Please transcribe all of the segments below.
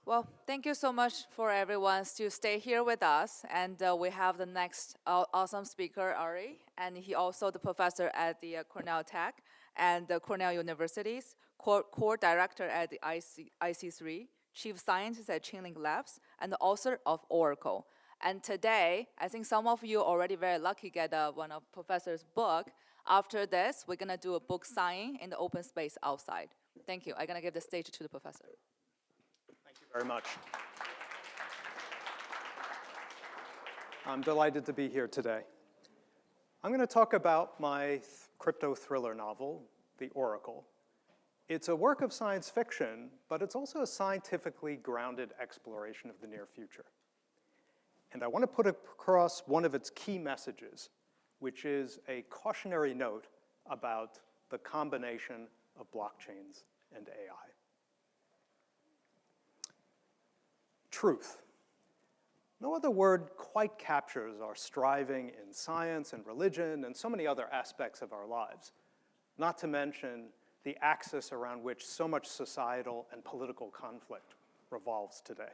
Well, thank you so much for everyone to stay here with us. And we have the next awesome speaker, Ari, and he also the professor at the Cornell Tech and the Cornell University's core director at the IC3, chief scientist at Chainlink Labs, and the author of Oracle. And today, I think some of you already very lucky get one of professor's book. After this, we're gonna do a book signing in the open space outside. Thank you. I'm gonna give the stage to the professor. Thank you very much. I'm delighted to be here today. I'm going to talk about my crypto thriller novel, The Oracle. It's a work of science fiction, but it's also a scientifically grounded exploration of the near future. And I want to put across one of its key messages, which is a cautionary note about the combination of blockchains and AI. Truth. No other word quite captures our striving in science and religion and so many other aspects of our lives, not to mention the axis around which so much societal and political conflict revolves today.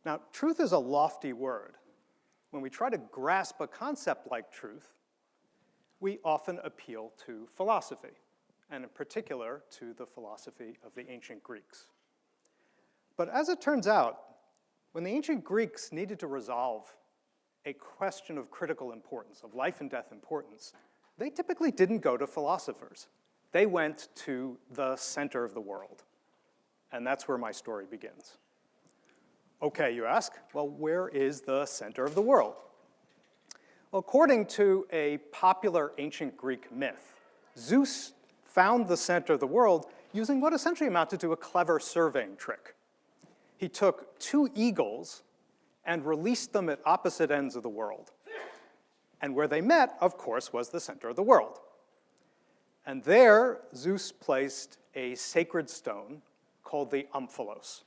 Now, truth is a lofty word. When we try to grasp a concept like truth, we often appeal to philosophy, and in particular to the philosophy of the ancient Greeks. But as it turns out, when the ancient Greeks needed to resolve a question of critical importance, of life and death importance, they typically didn't go to philosophers. They went to the center of the world. And that's where my story begins. Okay, you ask, well, where is the center of the world? Well, according to a popular ancient Greek myth, Zeus found the center of the world using what essentially amounted to a clever surveying trick. He took two eagles and released them at opposite ends of the world. And where they met, of course, was the center of the world. And there, Zeus placed a sacred stone called the omphalos.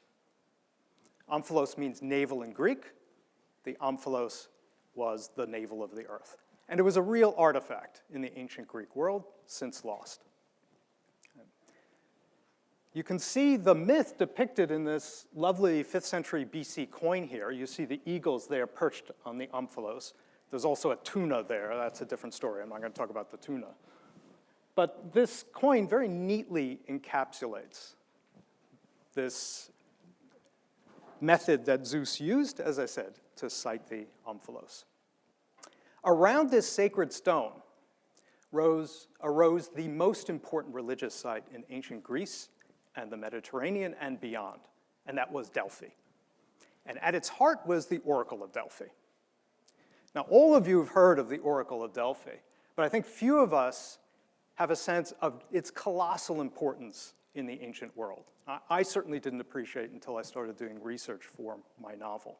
Omphalos means navel in Greek. The omphalos was the navel of the earth. And it was a real artifact in the ancient Greek world, since lost. You can see the myth depicted in this lovely 5th century BC coin here. You see the eagles there perched on the omphalos. There's also a tuna there. That's a different story. I'm not going to talk about the tuna. But this coin very neatly encapsulates this method that Zeus used, as I said, to cite the omphalos. Around this sacred stone arose the most important religious site in ancient Greece and the Mediterranean and beyond, and that was Delphi. And at its heart was the Oracle of Delphi. Now, all of you have heard of the Oracle of Delphi, but I think few of us have a sense of its colossal importance in the ancient world. I certainly didn't appreciate it until I started doing research for my novel.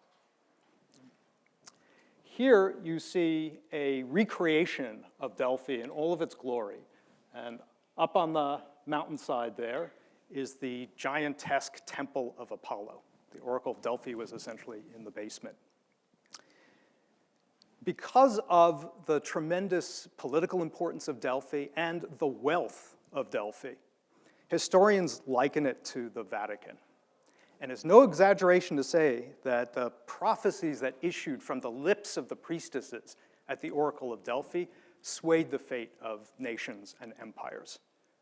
Here you see a recreation of Delphi in all of its glory. And up on the mountainside there is the giantesque temple of Apollo. The Oracle of Delphi was essentially in the basement. Because of the tremendous political importance of Delphi and the wealth of Delphi, historians liken it to the Vatican. And it's no exaggeration to say that the prophecies that issued from the lips of the priestesses at the Oracle of Delphi swayed the fate of nations and empires.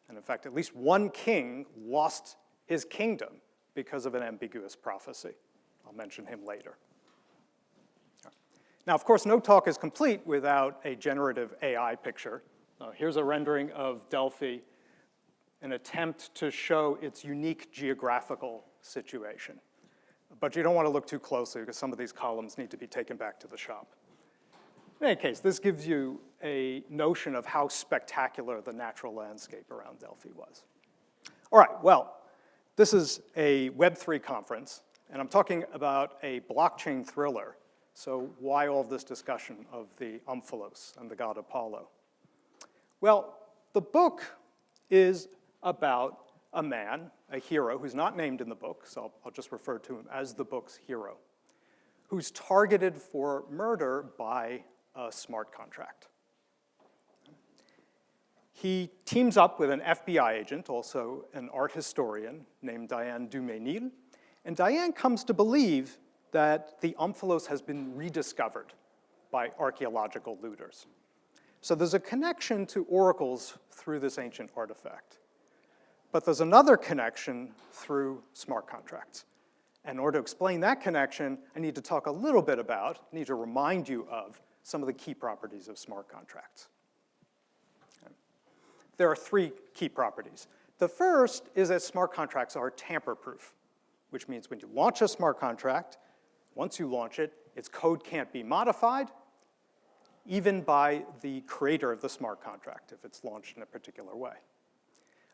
And in fact, at least one king lost his kingdom because of an ambiguous prophecy. I'll mention him later. Now, of course, no talk is complete without a generative AI picture. Here's a rendering of Delphi, an attempt to show its unique geographical situation. But you don't want to look too closely because some of these columns need to be taken back to the shop. In any case, this gives you a notion of how spectacular the natural landscape around Delphi was. All right, well, this is a Web3 conference, and I'm talking about a blockchain thriller. So why all this discussion of the omphalos and the god Apollo? Well, the book is about a man, a hero, who's not named in the book, so I'll just refer to him as the book's hero, who's targeted for murder by a smart contract. He teams up with an FBI agent, also an art historian, named Diane Duménil, and Diane comes to believe that the omphalos has been rediscovered by archaeological looters. So there's a connection to oracles through this ancient artifact. But there's another connection through smart contracts. And in order to explain that connection, I need to talk a little bit about, I need to remind you of some of the key properties of smart contracts. There are three key properties. The first is that smart contracts are tamper-proof, which means when you launch a smart contract, once you launch it, its code can't be modified, even by the creator of the smart contract, if it's launched in a particular way.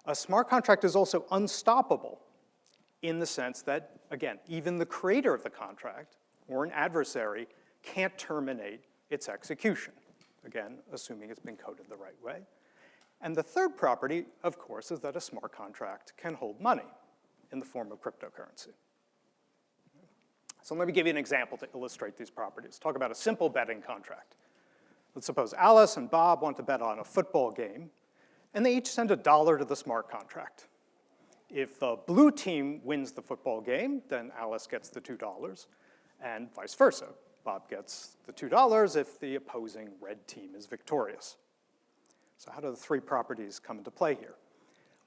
A smart contract is also unstoppable in the sense that, again, even the creator of the contract or an adversary can't terminate its execution, again, assuming it's been coded the right way. And the third property, of course, is that a smart contract can hold money in the form of cryptocurrency. So let me give you an example to illustrate these properties. Talk about a simple betting contract. Let's suppose Alice and Bob want to bet on a football game, and they each send $1 to the smart contract. If the blue team wins the football game, then Alice gets the $2, and vice versa. Bob gets the $2 if the opposing red team is victorious. So how do the three properties come into play here?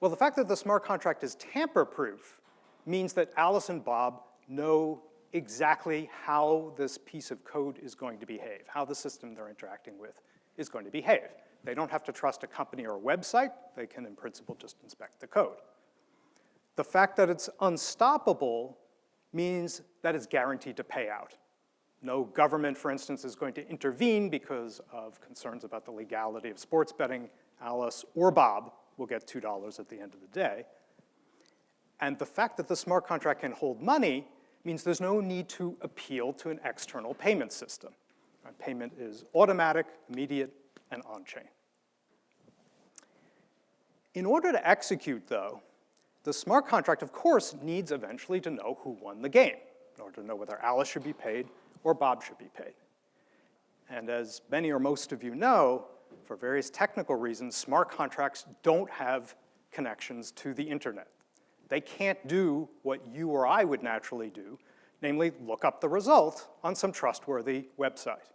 Well, the fact that the smart contract is tamper-proof means that Alice and Bob know exactly how this piece of code is going to behave, how the system they're interacting with is going to behave. They don't have to trust a company or a website. They can, in principle, just inspect the code. The fact that it's unstoppable means that it's guaranteed to pay out. No government, for instance, is going to intervene because of concerns about the legality of sports betting. Alice or Bob will get $2 at the end of the day. And the fact that the smart contract can hold money means there's no need to appeal to an external payment system. Payment is automatic, immediate, and on-chain. In order to execute, though, the smart contract, of course, needs eventually to know who won the game, in order to know whether Alice should be paid or Bob should be paid. And as many or most of you know, for various technical reasons, smart contracts don't have connections to the internet. They can't do what you or I would naturally do, namely look up the result on some trustworthy website.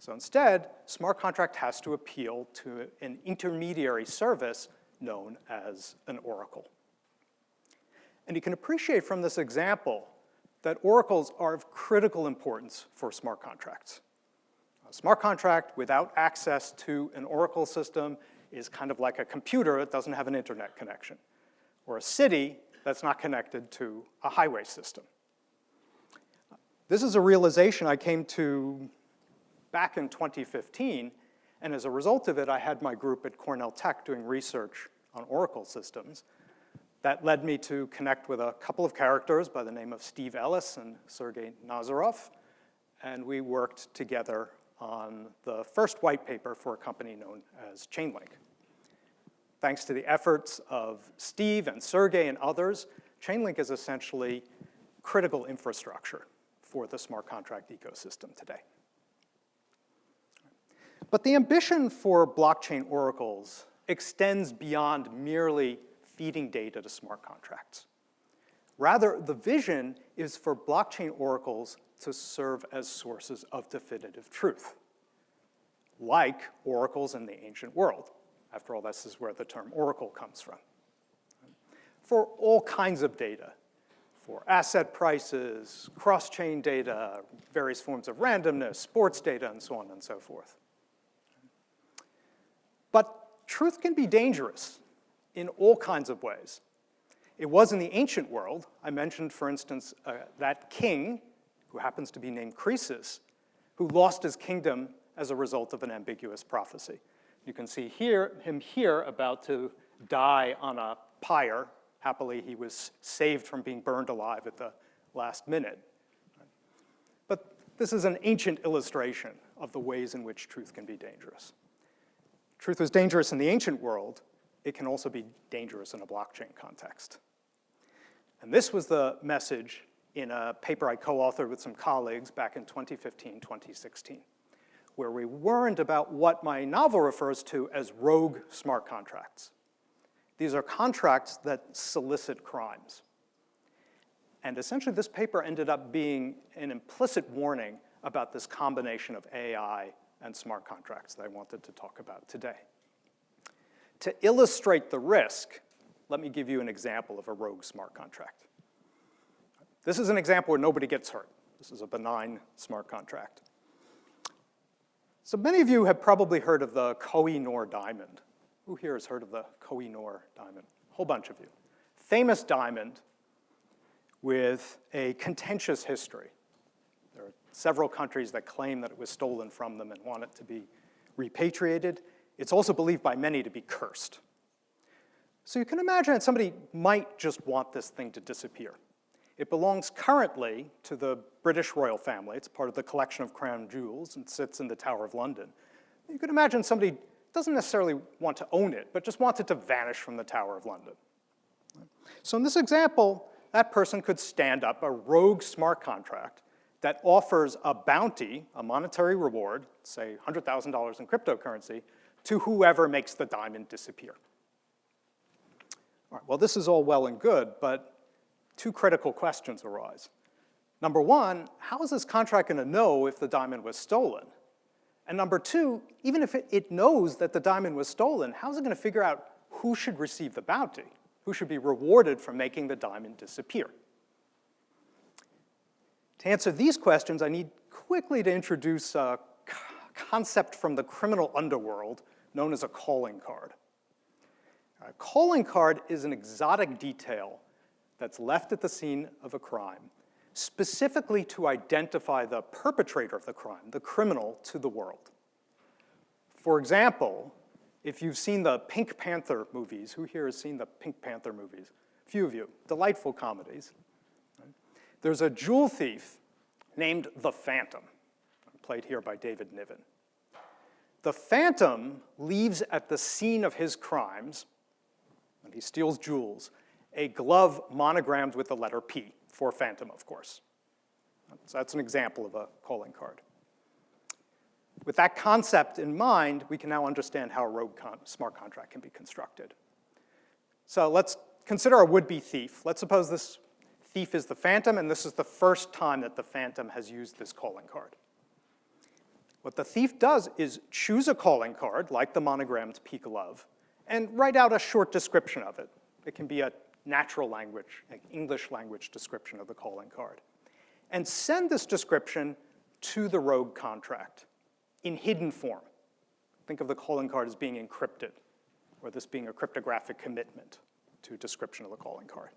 So instead, smart contract has to appeal to an intermediary service known as an oracle. And you can appreciate from this example that oracles are of critical importance for smart contracts. A smart contract without access to an oracle system is kind of like a computer that doesn't have an internet connection, or a city that's not connected to a highway system. This is a realization I came to back in 2015, and as a result of it, I had my group at Cornell Tech doing research on oracle systems. That led me to connect with a couple of characters by the name of Steve Ellis and Sergey Nazarov, and we worked together on the first white paper for a company known as Chainlink. Thanks to the efforts of Steve and Sergey and others, Chainlink is essentially critical infrastructure for the smart contract ecosystem today. But the ambition for blockchain oracles extends beyond merely feeding data to smart contracts. Rather, the vision is for blockchain oracles to serve as sources of definitive truth, like oracles in the ancient world. After all, this is where the term oracle comes from. For all kinds of data, for asset prices, cross-chain data, various forms of randomness, sports data, and so on and so forth. But truth can be dangerous in all kinds of ways. It was in the ancient world. I mentioned, for instance, that king, who happens to be named Croesus, who lost his kingdom as a result of an ambiguous prophecy. You can see him here about to die on a pyre. Happily, he was saved from being burned alive at the last minute. But this is an ancient illustration of the ways in which truth can be dangerous. Truth was dangerous in the ancient world. It can also be dangerous in a blockchain context. And this was the message in a paper I co-authored with some colleagues back in 2015, 2016. where we warned about what my novel refers to as rogue smart contracts. These are contracts that solicit crimes. And essentially, this paper ended up being an implicit warning about this combination of AI and smart contracts that I wanted to talk about today. To illustrate the risk, let me give you an example of a rogue smart contract. This is an example where nobody gets hurt. This is a benign smart contract. So many of you have probably heard of the Koh-i-Noor diamond. Who here has heard of the Koh-i-Noor diamond? A whole bunch of you. Famous diamond with a contentious history. There are several countries that claim that it was stolen from them and want it to be repatriated. It's also believed by many to be cursed. So you can imagine that somebody might just want this thing to disappear. It belongs currently to the British royal family. It's part of the collection of crown jewels and sits in the Tower of London. You can imagine somebody doesn't necessarily want to own it, but just wants it to vanish from the Tower of London. So in this example, that person could stand up a rogue smart contract that offers a bounty, a monetary reward, say $100,000 in cryptocurrency, to whoever makes the diamond disappear. All right, well, this is all well and good, but two critical questions arise. Number one, how is this contract going to know if the diamond was stolen? And number two, even if it knows that the diamond was stolen, how is it going to figure out who should receive the bounty? Who should be rewarded for making the diamond disappear? To answer these questions, I need quickly to introduce a concept from the criminal underworld known as a calling card. A calling card is an exotic detail that's left at the scene of a crime, specifically to identify the perpetrator of the crime, the criminal, to the world. For example, if you've seen the Pink Panther movies, who here has seen the Pink Panther movies? A few of you, delightful comedies. There's a jewel thief named the Phantom, played here by David Niven. The Phantom leaves at the scene of his crimes, when he steals jewels, a glove monogrammed with the letter P, for Phantom, of course. So that's an example of a calling card. With that concept in mind, we can now understand how a rogue smart contract can be constructed. So let's consider a would-be thief. Let's suppose this thief is the Phantom, and this is the first time that the Phantom has used this calling card. What the thief does is choose a calling card, like the monogrammed P glove, and write out a short description of it. It can be a natural language, an English language description of the calling card, and send this description to the rogue contract in hidden form. Think of the calling card as being encrypted, or this being a cryptographic commitment to a description of the calling card.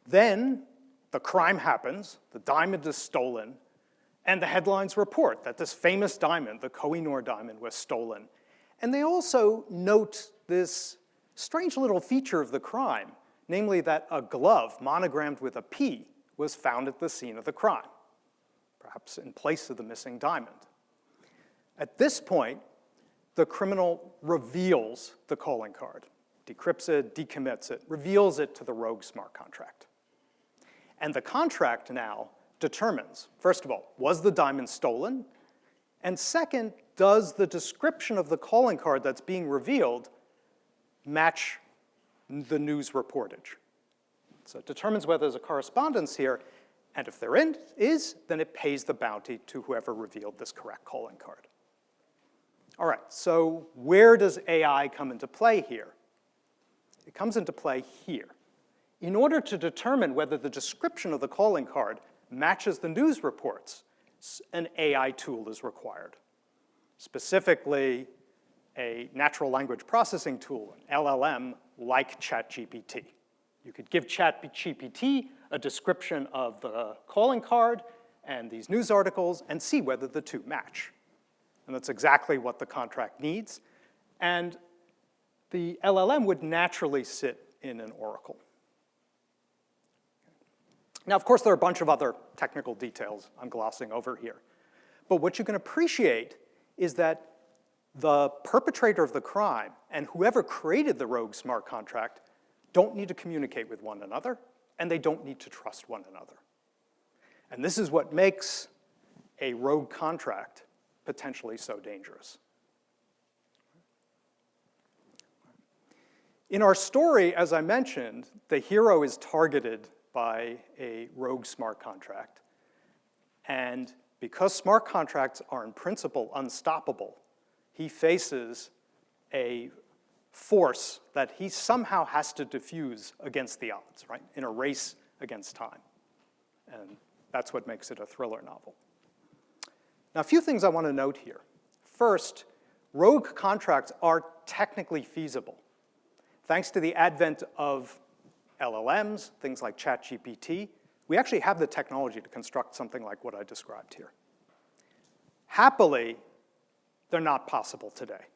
Then the crime happens, the diamond is stolen, and the headlines report that this famous diamond, the Koh-i-Noor diamond, was stolen. And they also note this strange little feature of the crime, namely that a glove monogrammed with a P was found at the scene of the crime, perhaps in place of the missing diamond. At this point, the criminal reveals the calling card, decrypts it, decommits it, reveals it to the rogue smart contract. And the contract now determines, first of all, was the diamond stolen? And second, does the description of the calling card that's being revealed match the news reportage? So it determines whether there's a correspondence here, and if there is, then it pays the bounty to whoever revealed this correct calling card. All right, so where does AI come into play here? It comes into play here. In order to determine whether the description of the calling card matches the news reports, an AI tool is required. Specifically, a natural language processing tool, an LLM, like ChatGPT. You could give ChatGPT a description of the calling card and these news articles and see whether the two match. And that's exactly what the contract needs. And the LLM would naturally sit in an oracle. Now, of course, there are a bunch of other technical details I'm glossing over here. But what you can appreciate is that the perpetrator of the crime and whoever created the rogue smart contract don't need to communicate with one another, and they don't need to trust one another. And this is what makes a rogue contract potentially so dangerous? In our story, as I mentioned, the hero is targeted by a rogue smart contract. And because smart contracts are in principle unstoppable, he faces a force that he somehow has to diffuse against the odds, right? In a race against time. And that's what makes it a thriller novel. Now, a few things I want to note here. First, rogue contracts are technically feasible. Thanks to the advent of LLMs, things like ChatGPT, we actually have the technology to construct something like what I described here. Happily, they're not possible today.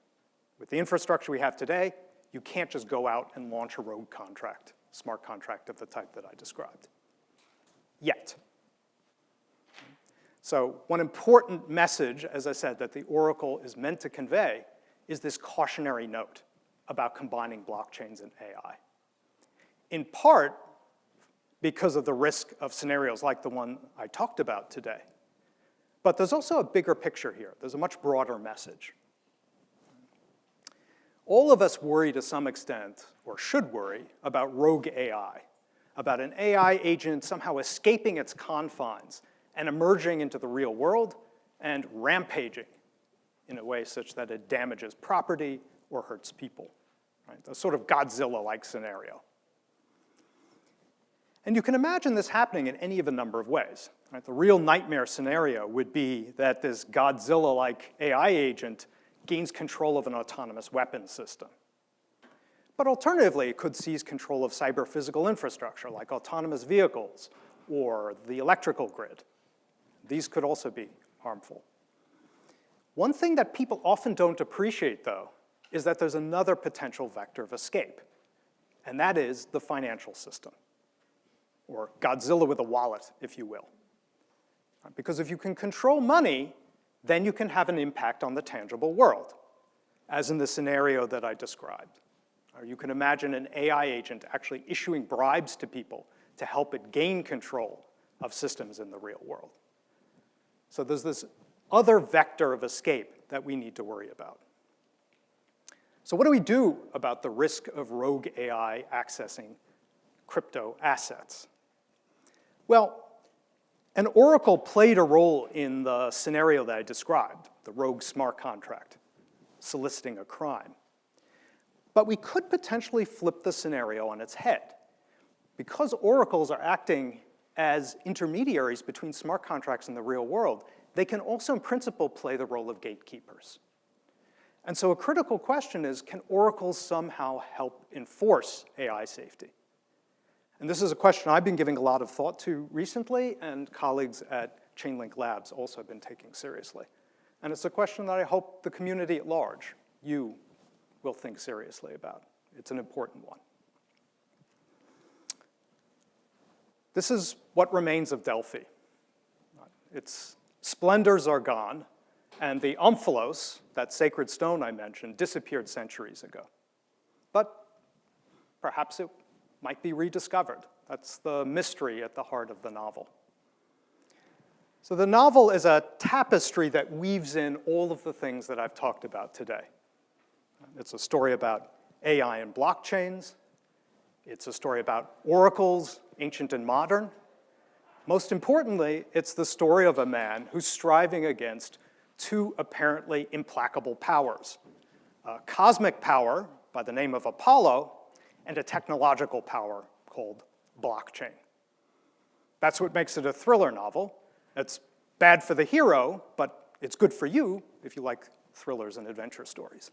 With the infrastructure we have today, you can't just go out and launch a rogue contract, smart contract of the type that I described. Yet. So one important message, as I said, that the Oracle is meant to convey is this cautionary note about combining blockchains and AI. In part, because of the risk of scenarios like the one I talked about today. But there's also a bigger picture here. There's a much broader message. All of us worry to some extent, or should worry, about rogue AI, about an AI agent somehow escaping its confines and emerging into the real world and rampaging in a way such that it damages property or hurts people. Right? A sort of Godzilla-like scenario. And you can imagine this happening in any of a number of ways. Right? The real nightmare scenario would be that this Godzilla-like AI agent gains control of an autonomous weapons system. But alternatively, it could seize control of cyber-physical infrastructure, like autonomous vehicles or the electrical grid. These could also be harmful. One thing that people often don't appreciate, though, is that there's another potential vector of escape, and that is the financial system, or Godzilla with a wallet, if you will. Because if you can control money, then you can have an impact on the tangible world, as in the scenario that I described. Or you can imagine an AI agent actually issuing bribes to people to help it gain control of systems in the real world. So there's this other vector of escape that we need to worry about. So what do we do about the risk of rogue AI accessing crypto assets? Well, an oracle played a role in the scenario that I described, the rogue smart contract, soliciting a crime. But we could potentially flip the scenario on its head. Because oracles are acting as intermediaries between smart contracts and the real world, they can also, in principle, play the role of gatekeepers. And so a critical question is, can oracles somehow help enforce AI safety? And this is a question I've been giving a lot of thought to recently, and colleagues at Chainlink Labs also have been taking seriously. And it's a question that I hope the community at large, you, will think seriously about. It's an important one. This is what remains of Delphi. Its splendors are gone, and the omphalos, that sacred stone I mentioned, disappeared centuries ago. But perhaps it might be rediscovered. That's the mystery at the heart of the novel. So the novel is a tapestry that weaves in all of the things that I've talked about today. It's a story about AI and blockchains. It's a story about oracles, ancient and modern. Most importantly, it's the story of a man who's striving against two apparently implacable powers. A cosmic power by the name of Apollo, and a technological power called blockchain. That's what makes it a thriller novel. It's bad for the hero, but it's good for you if you like thrillers and adventure stories.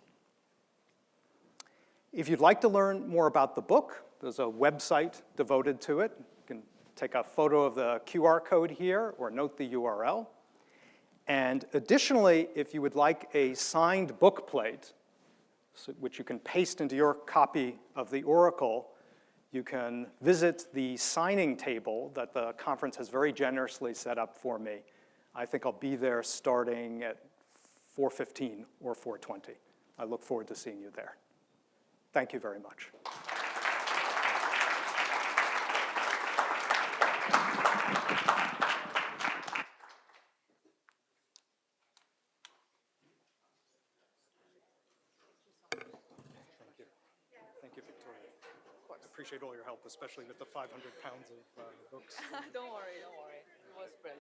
If you'd like to learn more about the book, there's a website devoted to it. You can take a photo of the QR code here or note the URL. And additionally, if you would like a signed book plate, which you can paste into your copy of the Oracle, you can visit the signing table that the conference has very generously set up for me. I think I'll be there starting at 4:15 or 4:20. I look forward to seeing you there. Thank you very much. appreciate all your help, especially with the 500 pounds of books. Don't worry, don't worry. It was brilliant.